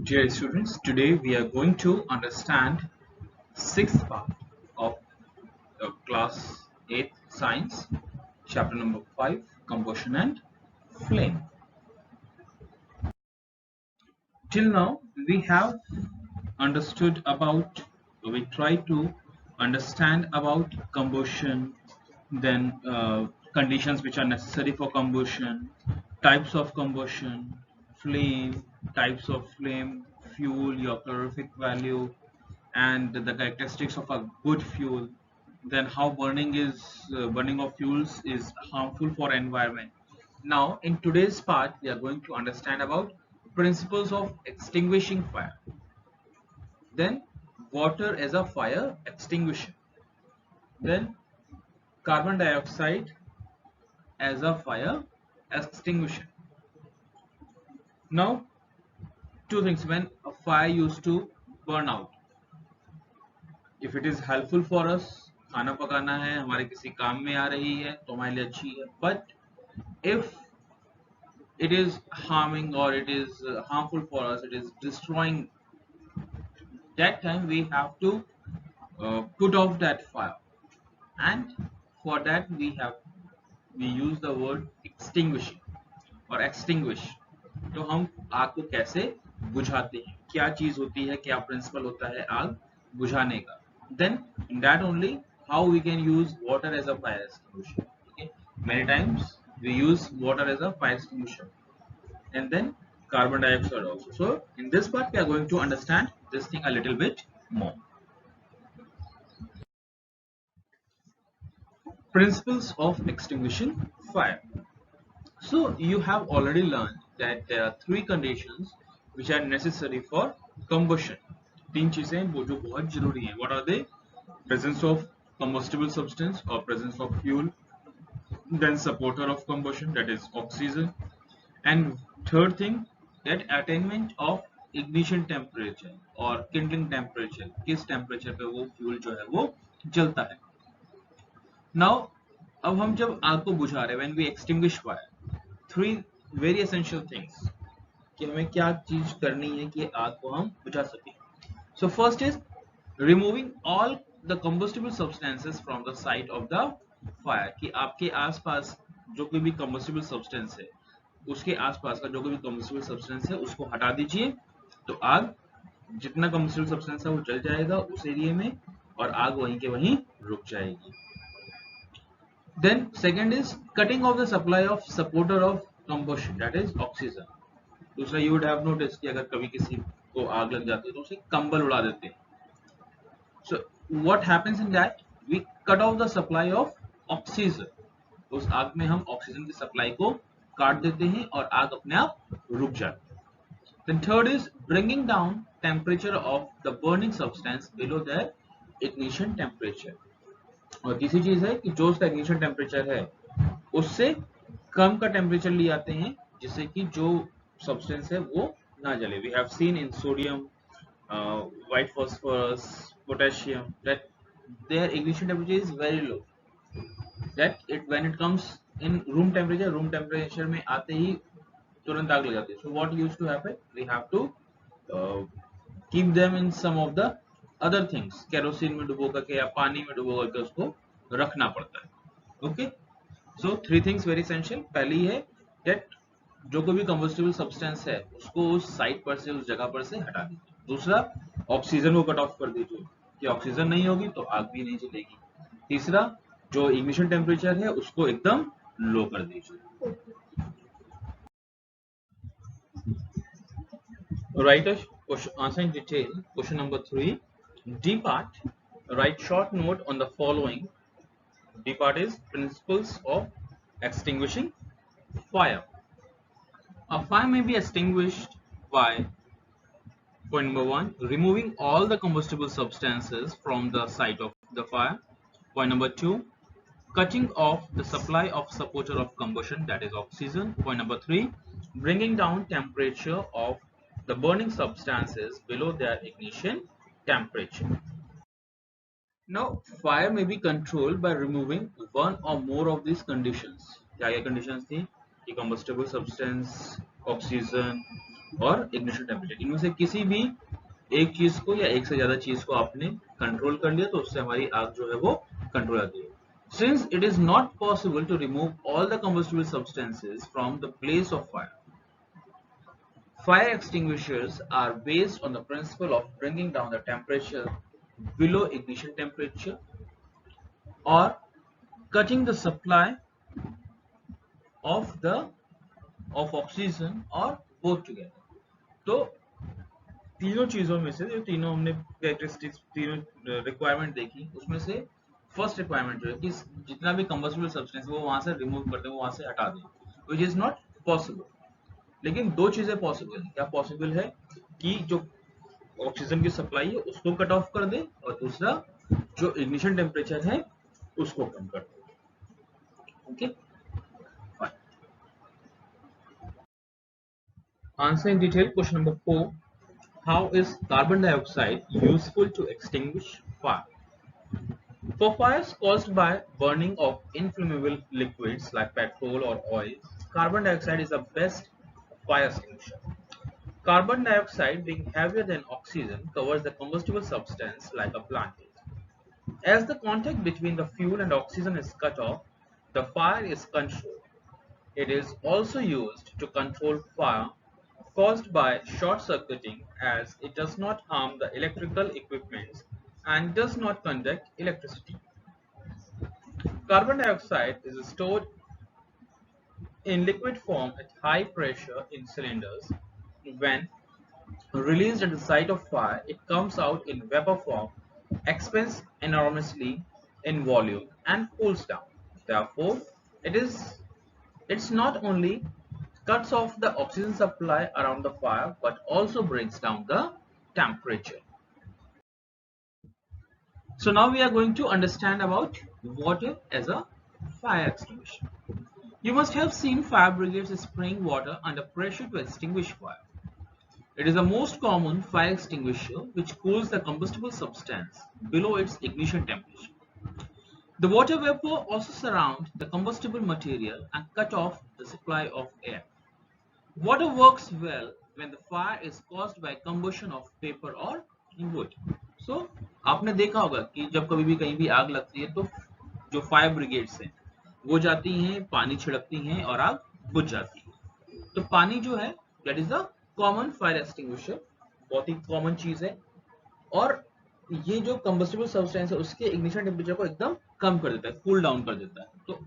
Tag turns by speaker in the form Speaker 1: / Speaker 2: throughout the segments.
Speaker 1: Dear students, today we are going to understand sixth part of class 8 science, chapter number 5, combustion and flame. Till now we have understood about, we try to understand about combustion, then conditions which are necessary for combustion, types of combustion, flame, types of flame, fuel, your calorific value, and the characteristics of a good fuel, then how burning of fuels is harmful for environment. Now in today's part we are going to understand about principles of extinguishing fire, then water as a fire extinguisher, then carbon dioxide as a fire extinguisher. Now two things: when a fire used to burn out, if it is helpful for us, खाना पकाना है, हमारे किसी काम में आ रही है तो हमारे लिए अच्छी है, but if it is harming or it is harmful for us, it is destroying, that time we have to put off that fire, and for that we use the word extinguishing और extinguish. तो हम आग को कैसे बुझाते हैं, क्या चीज होती है, क्या प्रिंसिपल होता है आग बुझाने का, then in that only how we can use water as a fire extinguisher. Okay, many times we use water as a fire extinguisher, and then carbon dioxide also. So in this part we are going to understand this thing a little bit more. Principles of extinguishing fire. So you have already learned that there are three conditions which are necessary for combustion. तीन चीजें वो जो बहुत जरूरी हैं. What are they? Presence of combustible substance or presence of fuel, then supporter of combustion, that is oxygen, and third thing, that attainment of ignition temperature और kindling temperature, किस temperature पे वो fuel जो है वो जलता है. Now अब हम जब आग को बुझा रहे हैं, when we extinguish fire, three very essential things कि हमें क्या चीज करनी है कि आग को हम बुझा सकें. So first is removing all the combustible substances from the site of the fire, कि आपके आसपास जो कोई भी combustible substance है, उसके आसपास का जो कोई भी combustible substance है उसको हटा दीजिए, तो आग जितना combustible substance है वो जल जाएगा उस एरिया में और आग वहीं के वहीं रुक जाएगी. Then second is cutting off the supply of supporter of combustion, that is oxygen. दूसरा, you would have noticed कि अगर कभी किसी को आग लग जाती है तो उसे कंबल उड़ा देते हैं. So what happens in that? We cut off the supply of oxygen. उस आग में हम ऑक्सीजन की सप्लाई को काट देते हैं और आग अपने आप रुक जाती है. Then third is bringing down temperature of the burning substance below their ignition temperature. और तीसरी चीज है कि जो उसका ignition temperature है उससे कम का टेम्परेचर ले आते हैं जिससे कि जो सब्सटेंस है वो ना जले. We have seen in sodium, white phosphorus, potassium that their ignition temperature is very low. That it when it comes in room temperature में आते ही तुरंत आग लग जाती है. So what used to happen? We have to keep them in some of the other things. Kerosene में डुबो करके या पानी में डुबो करके उसको रखना पड़ता है. Okay? So three things very essential. पहली है that जो कोई भी combustible substance है उसको उस साइट पर से, उस जगह पर से हटा दीजिए. दूसरा, ऑक्सीजन को कट ऑफ कर दीजिए कि ऑक्सीजन नहीं होगी तो आग भी नहीं जलेगी. तीसरा, जो इग्निशन टेम्परेचर है उसको एकदम लो कर दीजिए. Write a answer in detail. Question number 3. D part. Write short note on the following. D part is principles of extinguishing fire. A fire may be extinguished by, point number 1, removing all the combustible substances from the site of the fire. Point number 2, cutting off the supply of supporter of combustion, that is oxygen. Point number 3, bringing down temperature of the burning substances below their ignition temperature. Now, fire may be controlled by removing one or more of these conditions. क्या क्या conditions थी कि combustible substance, oxygen, और ignition temperature, इनमें से किसी भी एक चीज को या एक से ज्यादा चीज को आपने कंट्रोल कर लिया तो उससे हमारी आग जो है वो कंट्रोल आती है. Since it is not possible to remove all the combustible substances from the place of fire, fire extinguishers are based on the principle of bringing down the temperature below ignition temperature or cutting the supply of the of oxygen or both together. तो तीनों चीजों में से जो तीनों हमने characteristics तीनों requirement देखी उसमें से फर्स्ट रिक्वायरमेंट जो है कि जितना भी कंबस्टिबल सब्सटेंस वो वहां से रिमूव करते हैं, वो वहां से हटा दें, विच इज नॉट पॉसिबल. लेकिन दो चीजें पॉसिबल है. क्या पॉसिबल है कि जो ऑक्सीजन की सप्लाई है उसको कट ऑफ कर दे और दूसरा जो इग्निशन टेम्परेचर है उसको कम कर दे. Okay, answer in detail question number 4. How is carbon dioxide useful to extinguish fire? For fires caused by burning of inflammable liquids like petrol or oil, carbon dioxide is the best fire extinguisher. Carbon dioxide, being heavier than oxygen, covers the combustible substance like a blanket. As the contact between the fuel and oxygen is cut off, the fire is controlled. It is also used to control fire caused by short circuiting, as it does not harm the electrical equipment and does not conduct electricity. Carbon dioxide is stored in liquid form at high pressure in cylinders. When released at the site of fire, it comes out in vapor form, expands enormously in volume, and cools down. Therefore, it's not only cuts off the oxygen supply around the fire but also brings down the temperature. So now we are going to understand about water as a fire extinguisher. You must have seen fire brigades spraying water under pressure to extinguish fire. It is the most common fire extinguisher which cools the combustible substance below its ignition temperature. The water vapor also surrounds the combustible material and cut off the supply of air. Water works well when the fire is caused by combustion of paper or wood. So, आपने देखा होगा कि जब कभी भी कहीं भी आग लगती है तो जो फायर ब्रिगेड्स हैं वो जाती हैं, पानी छिड़कती हैं और आग बुझ जाती है. तो पानी जो है that is the common fire extinguisher, बहुत ही कॉमन चीज है. और ये जो कंबस्टिबल सब्सटेंस है उसके इग्निशन टेम्परेचर को एकदम कम कर देता है, कूल डाउन कर देता है, तो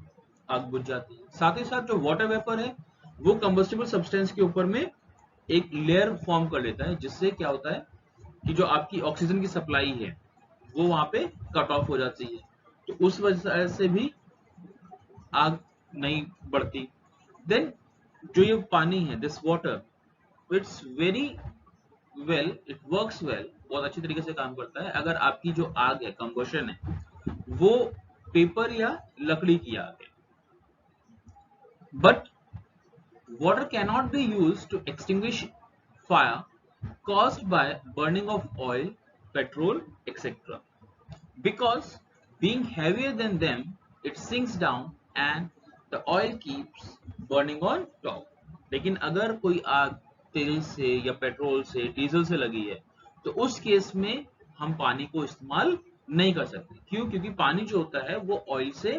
Speaker 1: आग बुझ जाती है. साथ ही साथ जो वाटर वेपर है वो कंबस्टिबल सब्सटेंस के ऊपर में एक लेयर फॉर्म कर लेता है, जिससे क्या होता है कि जो आपकी ऑक्सीजन की सप्लाई है वो वहां पे कट ऑफ हो जाती है, तो उस वजह से भी आग नहीं बढ़ती. देन जो ये पानी है, this water, it's very well, it works well, बहुत अच्छी तरीके से काम करता है अगर आपकी जो आग है, कंबशन है, वो पेपर या लकड़ी की आग है. But water cannot be used to extinguish fire caused by burning of oil, petrol, etc. Because being heavier than them, it sinks down and the oil keeps burning on top. लेकिन अगर कोई आग तेल से या पेट्रोल से, diesel से लगी है तो उस केस में हम पानी को इस्तेमाल नहीं कर सकते. क्यों? क्योंकि पानी जो होता है वो ऑयल से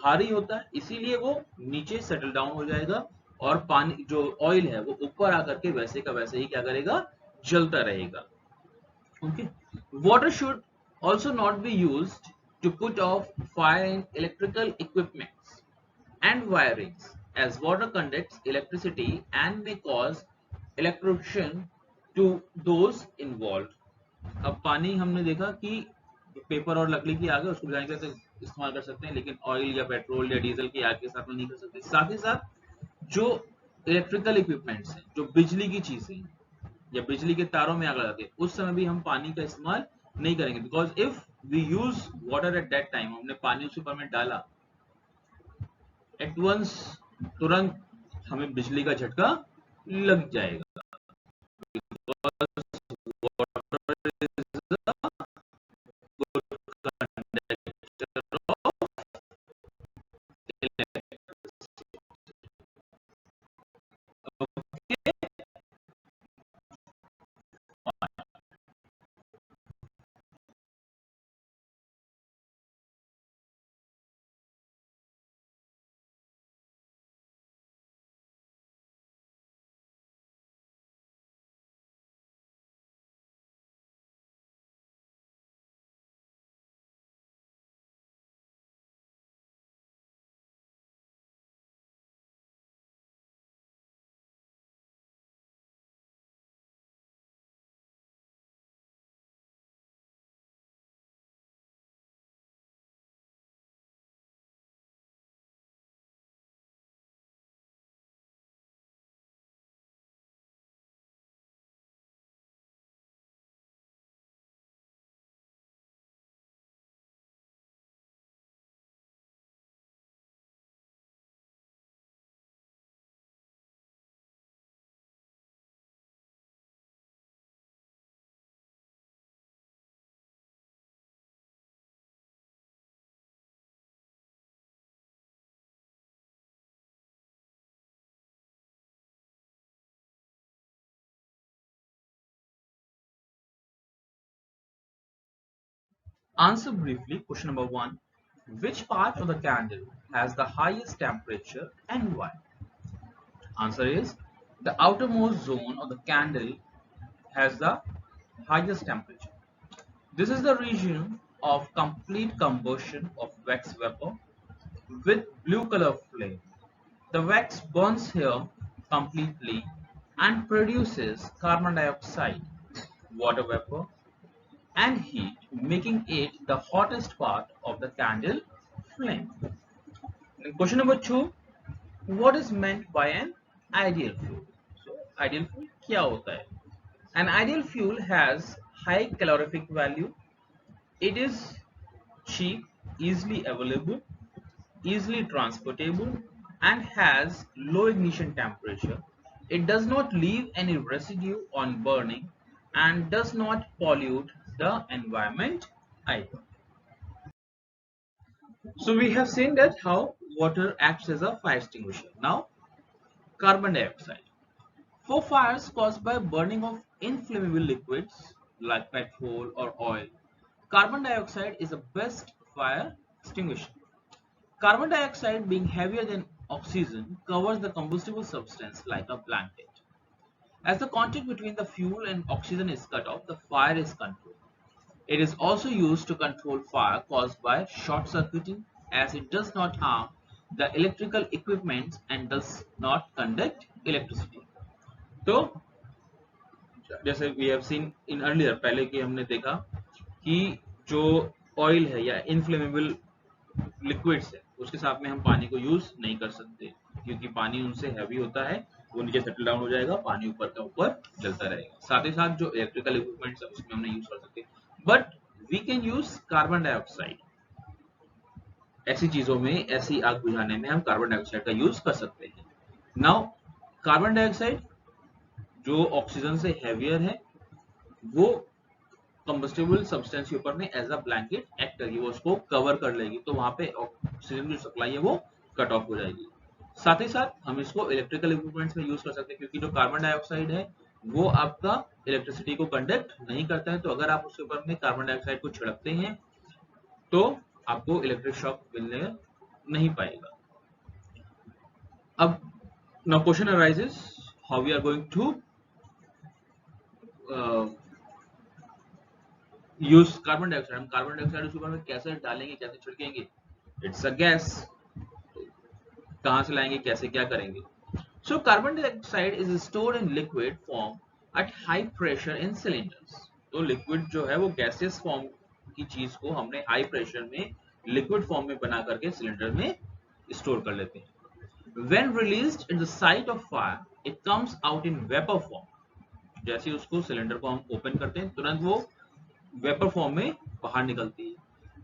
Speaker 1: भारी होता है, इसीलिए वो नीचे सेटल डाउन हो जाएगा और पानी जो ऑयल है वो ऊपर आकर के वैसे का वैसे ही क्या करेगा, जलता रहेगा. Okay, water should also not be used to put off fire in electrical equipments and wirings, as water conducts electricity and may cause electrocution to those involved. अब पानी हमने देखा कि पेपर और लकड़ी की आग है उसको बुझाने के लिए इस्तेमाल कर सकते हैं, लेकिन ऑयल या पेट्रोल या डीजल की आग के साथ में नहीं कर सकते. साथ ही साथ जो इलेक्ट्रिकल इक्विपमेंट्स हैं, जो बिजली की चीजें हैं या बिजली के तारों में आग लगाते हैं, उस समय भी हम पानी का इस्तेमाल नहीं करेंगे. Because if we use water at that time, हमने पानी उस ऊपर में डाला, एट वंस तुरंत हमें बिजली का झटका लग जाएगा. Answer briefly question number 1. Which part of the candle has the highest temperature and why? Answer is the outermost zone of the candle has the highest temperature. This is the region of complete combustion of wax vapor with blue color flame. The wax burns here completely and produces carbon dioxide, water vapor, and heat, making it the hottest part of the candle flame. And question number 2. What is meant by an ideal fuel? So, ideal fuel क्या होता है? An ideal fuel has high calorific value. It is cheap, easily available, easily transportable, and has low ignition temperature. It does not leave any residue on burning and does not pollute the environment either. So we have seen that how water acts as a fire extinguisher. Now, carbon dioxide. For fires caused by burning of inflammable liquids like petrol or oil, carbon dioxide is the best fire extinguisher. Carbon dioxide, being heavier than oxygen, covers the combustible substance like a blanket. As the contact between the fuel and oxygen is cut off, the fire is controlled. It is also used to control fire caused by short circuiting, as it does not harm the electrical equipment and does not conduct electricity. तो जैसे we have seen in earlier, पहले कि हमने देखा कि जो oil है या इनफ्लेमेबल लिक्विड्स है उसके साथ में हम पानी को यूज नहीं कर सकते, क्योंकि पानी उनसे हैवी होता है, वो नीचे सेटल डाउन हो जाएगा, पानी ऊपर का ऊपर चलता रहेगा। साथ ही साथ जो इलेक्ट्रिकल इक्विपमेंट्स है उसमें हम नहीं यूज कर सकते, but we can use carbon dioxide. ऐसी चीजों में, ऐसी आग बुझाने में हम कार्बन डाइऑक्साइड का यूज कर सकते हैं। नाउ कार्बन डाइऑक्साइड जो ऑक्सीजन से हैवियर है, वो कंबस्टिबल सब्सटेंस के ऊपर में एज अ ब्लैंकेट एक्ट करेगी, वो उसको कवर कर लेगी, तो वहां पे ऑक्सीजन की सप्लाई है वो कट ऑफ हो जाएगी। साथ ही साथ हम इसको इलेक्ट्रिकल इक्विपमेंट्स में यूज कर सकते हैं, क्योंकि जो कार्बन डाइऑक्साइड है वो आपका इलेक्ट्रिसिटी को कंडक्ट नहीं करता है, तो अगर आप उसके ऊपर में कार्बन डाइऑक्साइड को छिड़कते हैं तो आपको इलेक्ट्रिक शॉक मिलने नहीं पाएगा। अब now question arises, how we are going to use carbon dioxide. हम कार्बन डाइऑक्साइड उसके ऊपर में कैसे डालेंगे, कैसे छिड़केंगे? इट्स अ गैस, कहां से लाएंगे, कैसे क्या करेंगे? So carbon dioxide is stored in liquid form at high pressure in cylinders. तो लिक्विड जो है वो गैसियस फॉर्म की चीज को हमने हाई प्रेशर में लिक्विड फॉर्म में बना करके सिलेंडर में स्टोर कर लेते हैं। When released in the site of fire, it comes out in vapor form. जैसे उसको सिलेंडर को हम ओपन करते हैं, तुरंत वो वेपर फॉर्म में बाहर निकलती है।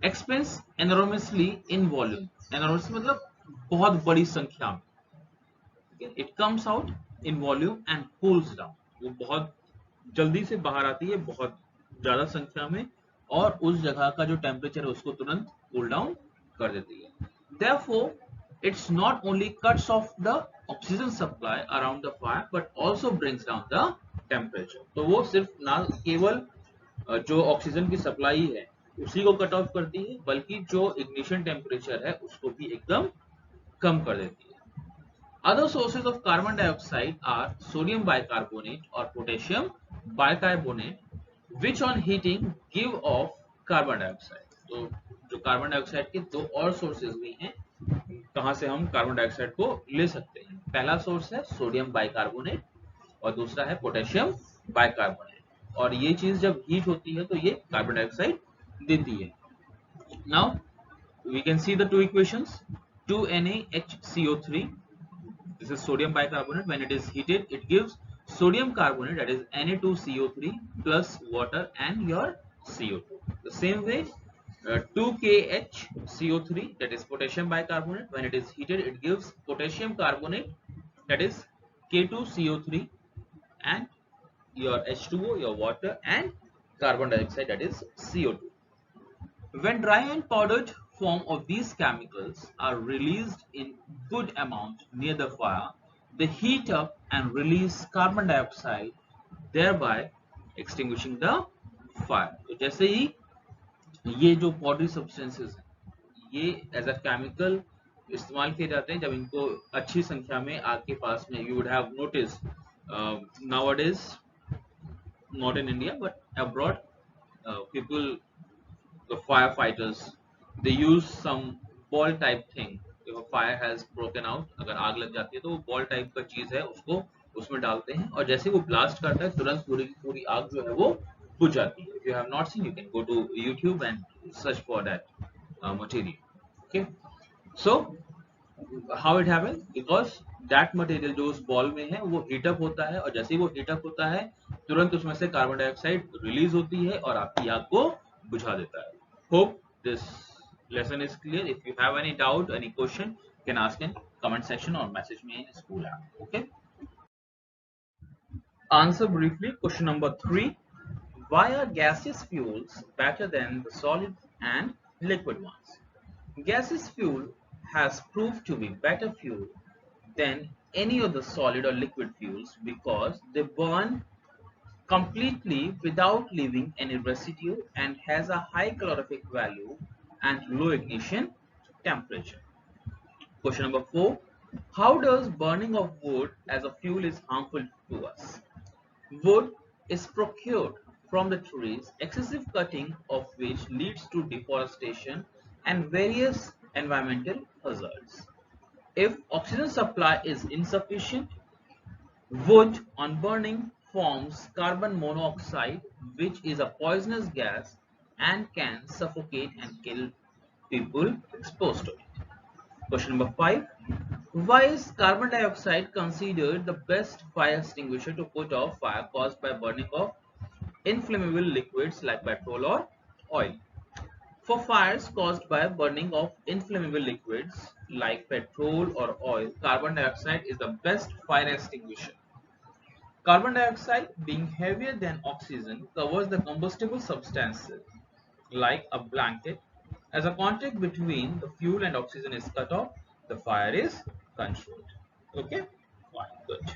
Speaker 1: Expands enormously in volume. Enormous मतलब बहुत बड़ी संख्या में। It comes out in volume and cools down. वो बहुत जल्दी से बाहर आती है, बहुत ज्यादा संख्या में, और उस जगह का जो टेम्परेचर है उसको तुरंत कूल डाउन कर देती है। Therefore, it's not only cuts off the oxygen supply around the fire but also brings down the temperature। तो वो सिर्फ ना केवल जो ऑक्सीजन की सप्लाई है उसी को कट ऑफ करती है, बल्कि जो इग्निशन टेम्परेचर है उसको भी एकदम कम कर देती है। Other sources of carbon dioxide are sodium bicarbonate or potassium bicarbonate, which on heating give off carbon dioxide। तो जो कार्बन डाइऑक्साइड के दो और सोर्सेज भी हैं, कहां से हम कार्बन डाइऑक्साइड को ले सकते हैं। पहला सोर्स है सोडियम बाइकार्बोनेट और दूसरा है पोटेशियम बाइकार्बोनेट, और ये चीज जब हीट होती है तो ये कार्बन डाइऑक्साइड देती है। Now we can see the two equations. 2NaHCO3, this is sodium bicarbonate. When it is heated, it gives sodium carbonate, that is Na2CO3 plus water and your CO2. The same way, 2KHCO3, that is potassium bicarbonate. When it is heated, it gives potassium carbonate, that is K2CO3, and your H2O, your water, and carbon dioxide, that is CO2. When dry and powdered form of these chemicals are released in good amount near the fire, they heat up and release carbon dioxide, thereby extinguishing the fire। तो जैसे ही ये जो powdery substances हैं ये as a chemical इस्तेमाल किए जाते हैं जब इनको अच्छी संख्या में आग के पास में, you would have notice nowadays, not in India but abroad, people, the firefighters, they use some ball type thing. if a fire has broken out, अगर आग लग जाती है तो वो बॉल टाइप का चीज है, उसको उसमें डालते हैं और जैसे वो ब्लास्ट करता है तुरंत पूरी की पूरी आग जो है वो बुझ जाती है. If you have not seen, you can go to YouTube and search for that material. Okay, so how it happens, because that material जो उस बॉल में है वो हीट अप होता है और जैसे ही वो हीट अप होता है तुरंत उसमें से कार्बन डाइऑक्साइड रिलीज होती है और आपकी आग को बुझा देता है. Hope this lesson is clear. If you have any doubt, any question, you can ask in comment section or message me in school app. Okay, answer briefly question number 3. Why are gaseous fuels better than the solid and liquid ones? Gaseous fuel has proved to be better fuel than any of the solid or liquid fuels because they burn completely without leaving any residue and has a high calorific value and low ignition temperature. Question number 4. How does burning of wood as a fuel is harmful to us? Wood is procured from the trees, excessive cutting of which leads to deforestation and various environmental hazards. If oxygen supply is insufficient, wood on burning forms carbon monoxide, which is a poisonous gas and can suffocate and kill people exposed to it. Question number 5. Why is carbon dioxide considered the best fire extinguisher to put off fire caused by burning of inflammable liquids like petrol or oil? For fires caused by burning of inflammable liquids like petrol or oil, carbon dioxide is the best fire extinguisher. Carbon dioxide, being heavier than oxygen, covers the combustible substances like a blanket. As a contact between the fuel and oxygen is cut off, the fire is controlled. Okay, fine, good.